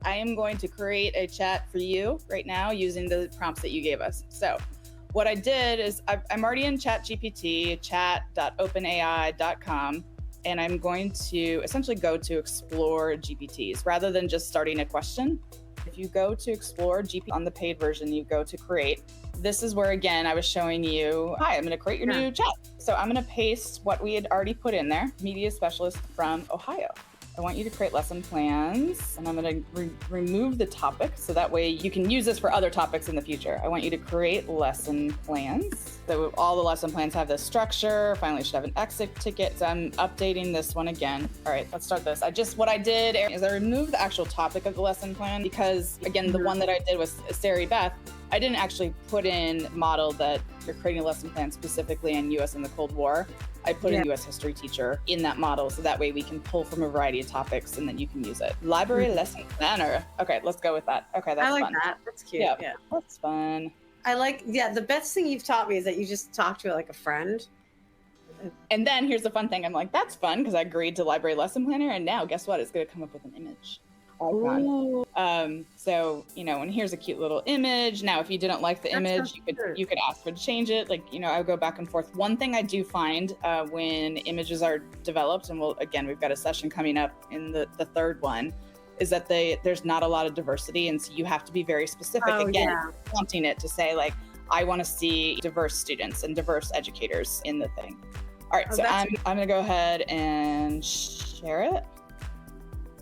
I am going to create a chat for you right now using the prompts that you gave us. So what I did is I'm already in ChatGPT, chat.openai.com, and I'm going to essentially go to explore GPTs rather than just starting a question. If you go to explore GPT on the paid version, you go to create. This is where, again, I was showing you, hi, I'm going to create your new chat. So I'm going to paste what we had already put in there, media specialist from Ohio. I want you to create lesson plans, and I'm going to remove the topic so that way you can use this for other topics in the future. I want you to create lesson plans. So all the lesson plans have this structure. Finally, should have an exit ticket. So I'm updating this one again. All right, let's start this. What I did is I removed the actual topic of the lesson plan because, again, the one that I did was Sari Beth. I didn't actually put in model that you're creating a lesson plan specifically in US and the Cold War. I put a US history teacher in that model so that way we can pull from a variety of topics and then you can use it. Library lesson planner. Okay, let's go with that. Okay, that's fun. I like that. That's cute. Yeah, that's fun. The best thing you've taught me is that you just talk to it like a friend. And then here's the fun thing. I'm like, that's fun because I agreed to library lesson planner. And now guess what? It's going to come up with an image. So, and here's a cute little image. Now, if you didn't like the image, you could ask her to change it. I would go back and forth. One thing I do find when images are developed, and we've got a session coming up in the third one, is that there's not a lot of diversity. And so you have to be very specific, wanting it to say, like, I want to see diverse students and diverse educators in the thing. All right, so I'm going to go ahead and share it.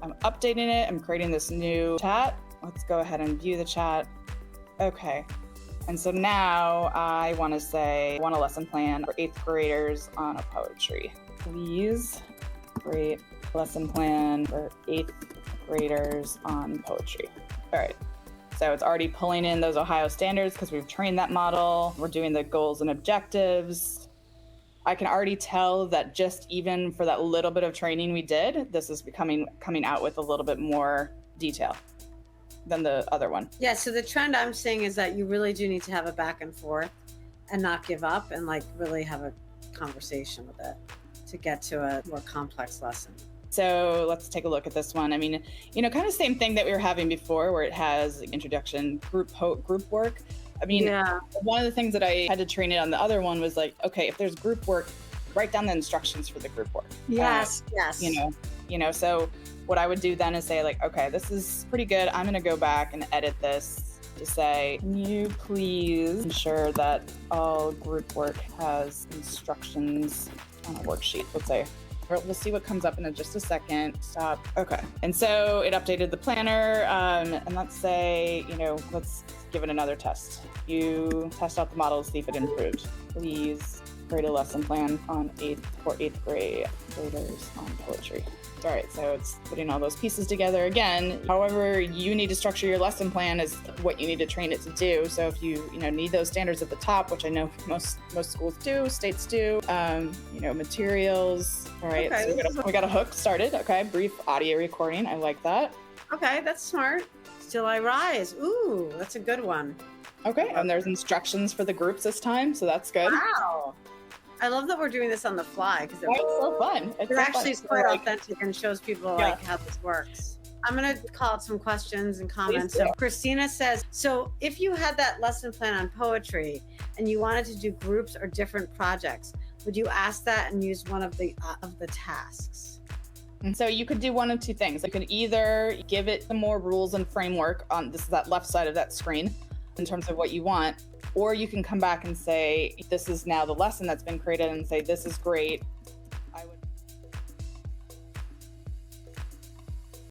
I'm updating it. I'm creating this new chat. Let's go ahead and view the chat. Okay. And so now I want to say, I want a lesson plan for 8th graders on a poetry. Please create lesson plan for 8th graders on poetry. All right. So it's already pulling in those Ohio standards because we've trained that model. We're doing the goals and objectives. I can already tell that just even for that little bit of training we did, this is coming out with a little bit more detail than the other one. Yeah, so the trend I'm seeing is that you really do need to have a back and forth and not give up and really have a conversation with it to get to a more complex lesson. So let's take a look at this one. I mean, kind of same thing that we were having before where it has introduction, group work. I mean, one of the things that I had to train it on the other one was like, okay, if there's group work, write down the instructions for the group work. Yes. So what I would do then is say like, okay, this is pretty good. I'm going to go back and edit this to say, can you please ensure that all group work has instructions on a worksheet? Let's say. We'll see what comes up in just a second. Stop. Okay. And so it updated the planner. And let's say, let's give it another test. You test out the model to see if it improved. Please create a lesson plan for 8th grade graders on poetry. All right, so it's putting all those pieces together again. However, you need to structure your lesson plan is what you need to train it to do. So if you need those standards at the top, which I know most schools do, states do, materials. All right, okay, so we got a hook started. Okay, brief audio recording. I like that. Okay, that's smart. Still I Rise. Ooh, that's a good one. Okay, and there's instructions for the groups this time, so that's good. Wow. I love that we're doing this on the fly because it's so fun. It actually is quite authentic and shows people how this works. I'm going to call out some questions and comments. So Christina says, so if you had that lesson plan on poetry and you wanted to do groups or different projects, would you ask that and use one of the tasks? And so you could do one of two things. You could either give it some more rules and framework on that left side of that screen in terms of what you want, or you can come back and say, this is now the lesson that's been created and say, this is great. I would